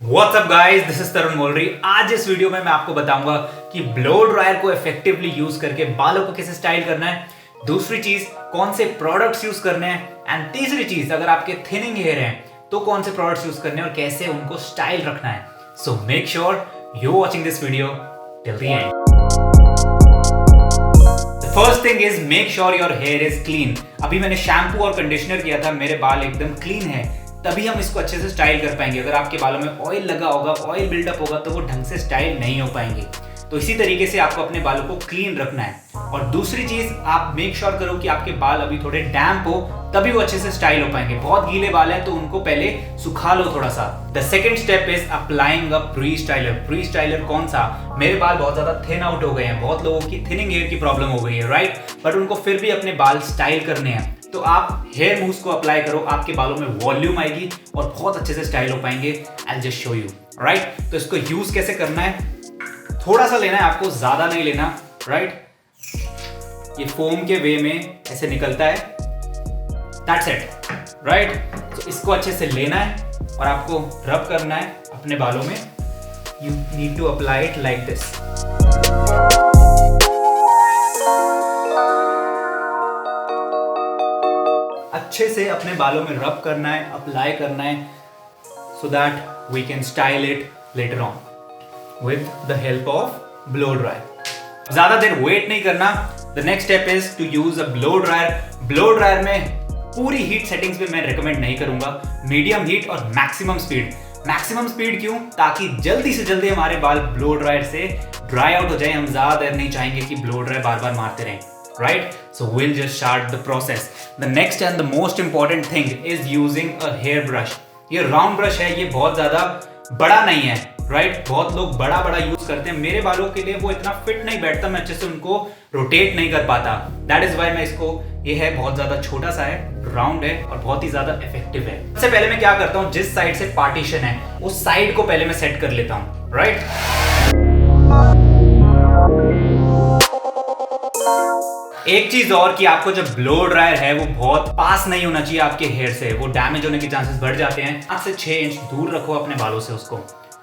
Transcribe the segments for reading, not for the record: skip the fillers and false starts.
WhatsApp guys, this is तरुण मोलरी। आज इस video में मैं आपको बताऊंगा कि ब्लो ड्रायर को इफेक्टिवली यूज करके बालों को कैसे स्टाइल करना है। दूसरी चीज, कौन से प्रोडक्ट्स यूज करने हैं। एंड तीसरी चीज, अगर आपके थिनिंग हेयर हैं तो कौन से प्रोडक्ट्स यूज करने हैं और कैसे उनको स्टाइल रखना है। So make sure you watching this video till the end. First thing is make sure your here is clean. अभी मैंने शैम्पू और कंडीशनर किया था, मेरे बाल एकदम क्लीन है, तभी हम इसको अच्छे से स्टाइल कर पाएंगे। अगर आपके बालों में ऑयल लगा होगा, ऑयल बिल्डअप होगा, तो वो ढंग से स्टाइल नहीं हो पाएंगे। तो इसी तरीके से आपको अपने बालों को क्लीन रखना है। और दूसरी चीज, आप मेक श्योर करो कि आपके बाल अभी थोड़े डैम्प हो, तभी वो अच्छे से स्टाइल हो पाएंगे। बहुत गीले बाल हैं तो उनको पहले सुखा लो थोड़ा सा। The second step is applying a pre styler. Pre styler कौन सा? मेरे बाल बहुत ज्यादा थिन आउट हो गए हैं, बहुत लोगों की थिनिंग हेयर की प्रॉब्लम हो गई है, राइट? बट उनको फिर भी अपने बाल स्टाइल करने हैं, तो आप हेयर मूव्स को अप्लाई करो, आपके बालों में वॉल्यूम आएगी और बहुत अच्छे से स्टाइल हो पाएंगे। आई जस्ट शो यू, राइट? तो इसको यूज कैसे करना है, थोड़ा सा लेना है आपको, ज्यादा नहीं लेना, राइट? ये फोम के वे में ऐसे निकलता है, दैट्स इट, राइट? तो इसको अच्छे से लेना है और आपको रब करना है अपने बालों में। You need to apply it like this. अच्छे से अपने बालों में रब करना है, अप्लाई करना है, so that we can style it later on with the help of blow dryer. ज्यादा देर वेट नहीं करना। The next step is to use a blow dryer. Blow dryer में पूरी हीट सेटिंग्स पे मैं रिकमेंड नहीं करूंगा, मीडियम हीट और मैक्सिमम स्पीड। मैक्सिमम स्पीड क्यों? ताकि जल्दी से जल्दी हमारे बाल ब्लो ड्रायर से ड्राई आउट हो जाए। हम ज्यादा देर नहीं चाहेंगे कि ब्लो ड्रायर बार बार मारते रहें, right? So we'll just start the process. The next and the most important thing is using a hair brush. ये राउंड ब्रश है, ये बहुत ज्यादा बड़ा नहीं है, राइट? बहुत लोग बड़ा बड़ा यूज करते हैं, मेरे बालों के लिए वो इतना फिट नहीं बैठता, मैं अच्छे से उनको रोटेट नहीं कर पाता। दैट इज वाई मैं इसको, ये है बहुत ज्यादा छोटा सा है, राउंड है और बहुत ही ज्यादा इफेक्टिव है। सबसे पहले मैं क्या करता हूँ, जिस साइड से पार्टीशन है उस साइड को पहले मैं सेट कर लेता हूँ, राइट? एक चीज और कि आपको जब ब्लो ड्रायर है वो बहुत पास नहीं होना चाहिए आपके हेयर से, वो डैमेज होने के चांसेस बढ़ जाते हैं। 5 से 6 इंच दूर रखो अपने बालों से उसको,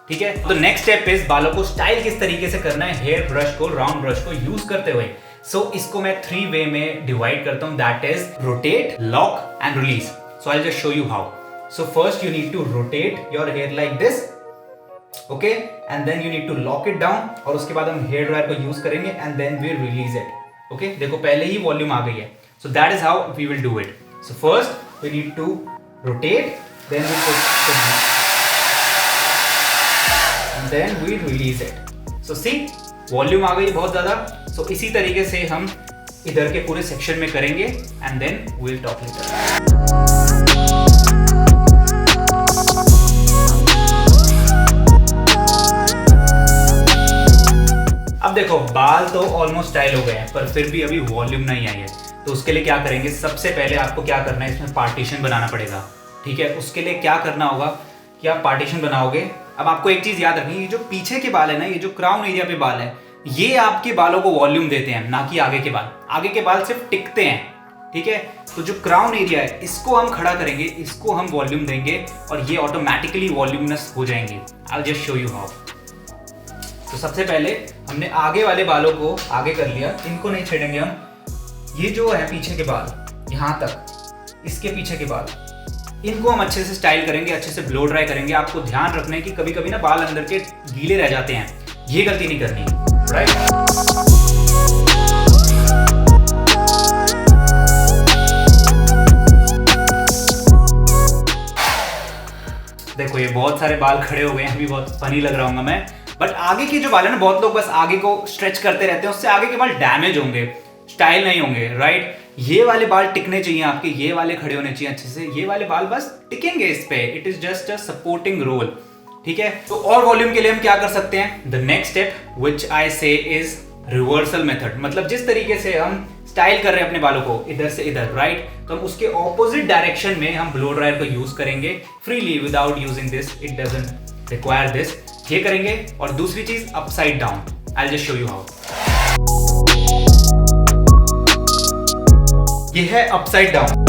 ठीक है? तो नेक्स्ट स्टेप इज बालों को स्टाइल किस तरीके से करना है हेयर ब्रश को, राउंड ब्रश को यूज करते हुए। सो इसको मैं 3 वे में डिवाइड करता हूं, that is rotate, lock and release. So I just show you how. So first you need to rotate your hair like this, okay? And then you need to lock it down, और उसके बाद हम hair dryer को use करेंगे and then we release it. Okay, देखो पहले ही volume आ गई है। So that is how we will do it. So first we need to rotate, then we put and then we release it. So see, volume आ गई बहुत ज्यादा। सो इसी तरीके से हम इधर के पूरे सेक्शन में करेंगे and then we will talk later. अब देखो, बाल तो ऑलमोस्ट स्टाइल हो गए हैं, पर फिर भी अभी वॉल्यूम नहीं आई है। तो उसके लिए क्या करेंगे, सबसे पहले आपको क्या करना है, इसमें पार्टीशन बनाना पड़ेगा, ठीक है? उसके लिए क्या करना होगा कि आप पार्टीशन बनाओगे। अब आपको एक चीज याद रखनी है, ये जो पीछे के बाल है ना, ये जो क्राउन एरिया पे बाल है, ये आपके बालों को वॉल्यूम देते हैं, ना कि आगे के बाल। आगे के बाल सिर्फ टिकते हैं, ठीक है? तो जो क्राउन एरिया है, इसको हम खड़ा करेंगे, इसको हम वॉल्यूम देंगे और ये ऑटोमेटिकली वॉल्यूमनेस हो जाएंगे। I will just show you how. तो सबसे पहले हमने आगे वाले बालों को आगे कर लिया, इनको नहीं छेड़ेंगे हम। ये जो है पीछे के बाल, यहाँ तक, इसके पीछे के बाल, इनको हम अच्छे से स्टाइल करेंगे, अच्छे से ब्लो ड्राई करेंगे। आपको ध्यान रखना है कि कभी कभी ना बाल अंदर के गीले रह जाते हैं, ये गलती नहीं करनी, राइट? देखो ये बहुत सारे बाल खड़े हो गए हैं, अभी बहुत फनी लग रहा हूँ मैं। बट आगे के जो बाल है ना, बहुत लोग बस आगे को स्ट्रेच करते रहते हैं, उससे आगे के बाल डैमेज होंगे, स्टाइल नहीं होंगे, राइट? ये वाले बाल टिकने चाहिए आपके, ये वाले खड़े होने चाहिए अच्छे से, ये वाले बाल बस टिकेंगे इस पे। It is just a supporting role, ठीक है? तो और वॉल्यूम के लिए हम क्या कर सकते हैं, द नेक्स्ट स्टेप विच आई से इज रिवर्सल मेथड। मतलब जिस तरीके से हम स्टाइल कर रहे हैं अपने बालों को इधर से इधर, राइट? तो हम उसके ऑपोजिट डायरेक्शन में हम ब्लो ड्रायर को यूज करेंगे freely without using this, it doesn't require this. ये करेंगे। और दूसरी चीज, upside down. I will just show you how. ये है upside down.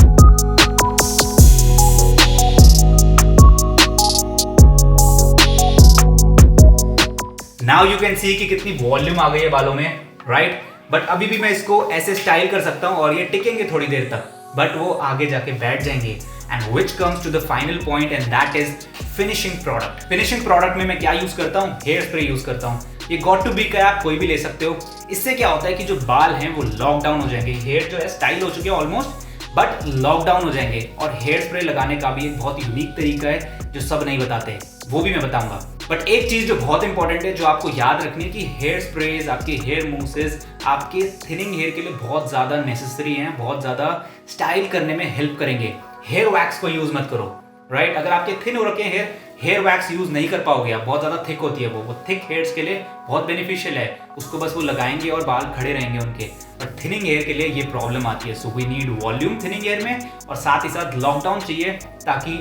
Now you can सी कि कितनी वॉल्यूम आ गई है बालों में, राइट? बट अभी भी मैं इसको ऐसे स्टाइल कर सकता हूँ और ये टिकेंगे थोड़ी देर तक, बट वो आगे जाके बैठ जाएंगे। And which comes to the final point and that is finishing product. Finishing product में मैं क्या यूज करता हूँ? हेयर स्प्रे यूज करता हूँ। ये गॉट टू बी का आप कोई भी ले सकते हो। इससे क्या होता है कि जो बाल हैं वो लॉकडाउन हो जाएंगे। हेयर जो है स्टाइल हो चुके हैं ऑलमोस्ट, बट लॉकडाउन हो जाएंगे। और हेयर स्प्रे लगाने का भी एक बहुत यूनिक तरीका है जो सब नहीं बताते, वो भी मैं बताऊंगा। बट एक चीज जो बहुत इंपॉर्टेंट है, जो आपको याद रखनी है कि हेयर स्प्रेज, आपके हेयर मूसेस आपके थिनिंग हेयर के लिए बहुत ज्यादा नेसेसरी हैं, बहुत ज्यादा स्टाइल करने में हेल्प करेंगे। हेयर वैक्स को यूज मत करो, राइट? अगर आपके थिन हो रखे हैं हेयर वैक्स यूज नहीं कर पाओगे आप, बहुत ज्यादा थिक होती है वो थिक हेयर्स के लिए बहुत बेनिफिशियल है। उसको बस वो लगाएंगे और बाल खड़े रहेंगे उनके। बट थिनिंग हेयर के लिए ये प्रॉब्लम आती है। So we need volume thinning hair में, और साथ ही साथ लॉकडाउन चाहिए ताकि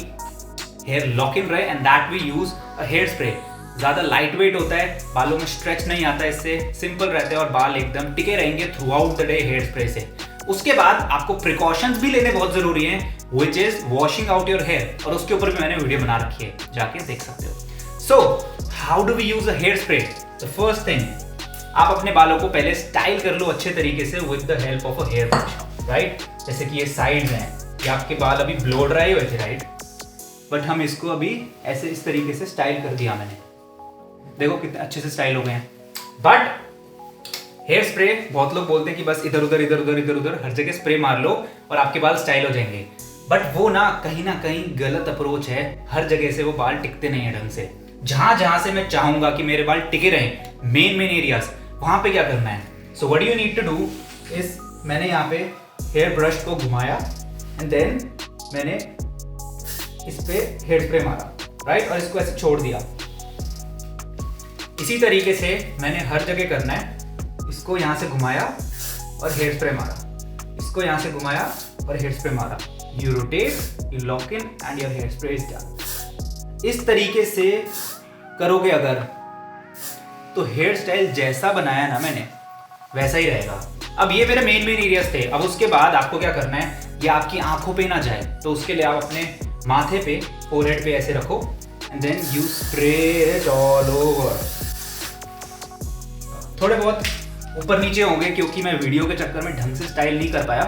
हेयर लॉक इन रहे। And that we use a hair spray. ज़्यादा लाइट वेट होता है, बालों में स्ट्रेच नहीं आता, इससे सिंपल रहते हैं और बाल एकदम टिके रहेंगे throughout the day hair spray से। उसके बाद आपको प्रिकॉशंस भी लेने बहुत जरूरी हैं, which is washing out your hair, और उसके ऊपर भी मैंने वीडियो बना रखी है, जाके देख सकते हो। So how do we use a hair spray? The first thing, आप अपने बालों को पहले स्टाइल कर लो अच्छे तरीके से with the help of a hair brush, right? जैसे कि ये साइड्स हैं, ये आपके बाल अभी ब्लो ड्राई हुए थे, राइट? बट हम इसको अभी ऐसे इस तरीके से स्टाइल कर दिया मैंने, देखो कितने अच्छे से स्टाइल हो गए हैं। बट हेयर स्प्रे, बहुत लोग बोलते हैं कि बस इधर उधर हर जगह स्प्रे मार लो और आपके बाल स्टाइल हो जाएंगे। बट वो ना कहीं गलत अप्रोच है। हर जगह से वो बाल टिकते नहीं है ढंग से। जहां से मैं चाहूंगा कि मेरे बाल टिके रहें, मेन एरियाज, वहां पे क्या करना है? So what you need to do is, मैंने यहाँ पे हेयर ब्रश को घुमाया एंड देन मैंने इस पे हेयर स्प्रे मारा, राइट? और इसको ऐसे छोड़ दिया। इसी तरीके से मैंने हर जगह करना है। इसको यहाँ से घुमाया और हेयर स्प्रे मारा, इसको यहाँ से घुमाया और हेयर स्प्रे मारा। You rotate, you lock in and your hair spray is done. इस तरीके से करोगे अगर, तो हेयर स्टाइल जैसा बनाया ना मैंने वैसा ही रहेगा। अब ये मेरे मेन एरियाज थे। अब उसके बाद आपको क्या करना है, ये आपकी आंखों पे ना जाए, तो उसके लिए आप अपने माथे पे, फोरहेड पे ऐसे रखो and then you spray it all over. थोड़े बहुत ऊपर नीचे होंगे क्योंकि मैं वीडियो के चक्कर में ढंग से स्टाइल नहीं कर पाया,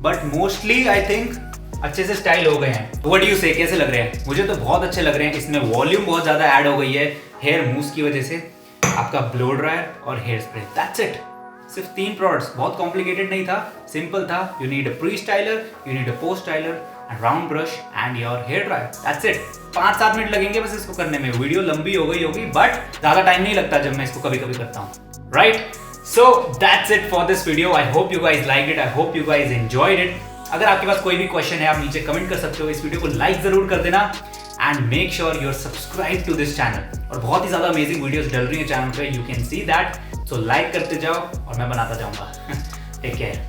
बट मोस्टली आई थिंक अच्छे से स्टाइल हो गए हैं। व्हाट डू यू से, कैसे लग रहे हैं? मुझे तो बहुत अच्छे लग रहे हैं। इसमें वॉल्यूम बहुत ज्यादा ऐड हो गई है हेयर मूस की वजह से। आपका ब्लो ड्रायर और हेयर स्प्रे, दैट्स इट। सिर्फ 3 प्रोडक्ट्स, बहुत कॉम्प्लिकेटेड नहीं था, सिंपल था। You need a pre styler, you need a post styler and round brush and your hair dryer, that's it. 5-7 minute लगेंगे बस इसको करने में। वीडियो लंबी हो गई होगी, बट ज्यादा टाइम नहीं लगता जब मैं इसको कभी कभी करता हूँ, right? So that's it for this video. I hope you guys like it, I hope you guys enjoyed it. अगर आपके पास कोई भी क्वेश्चन है आप नीचे कमेंट कर सकते हो। इस वीडियो को लाइक जरूर कर देना and make sure you are subscribe to this channel. और बहुत ही ज्यादा अमेजिंग वीडियोस डल रही है चैनल पे, you can see that. So like करते जाओ और मैं बनाता जाऊंगा। टेक केयर।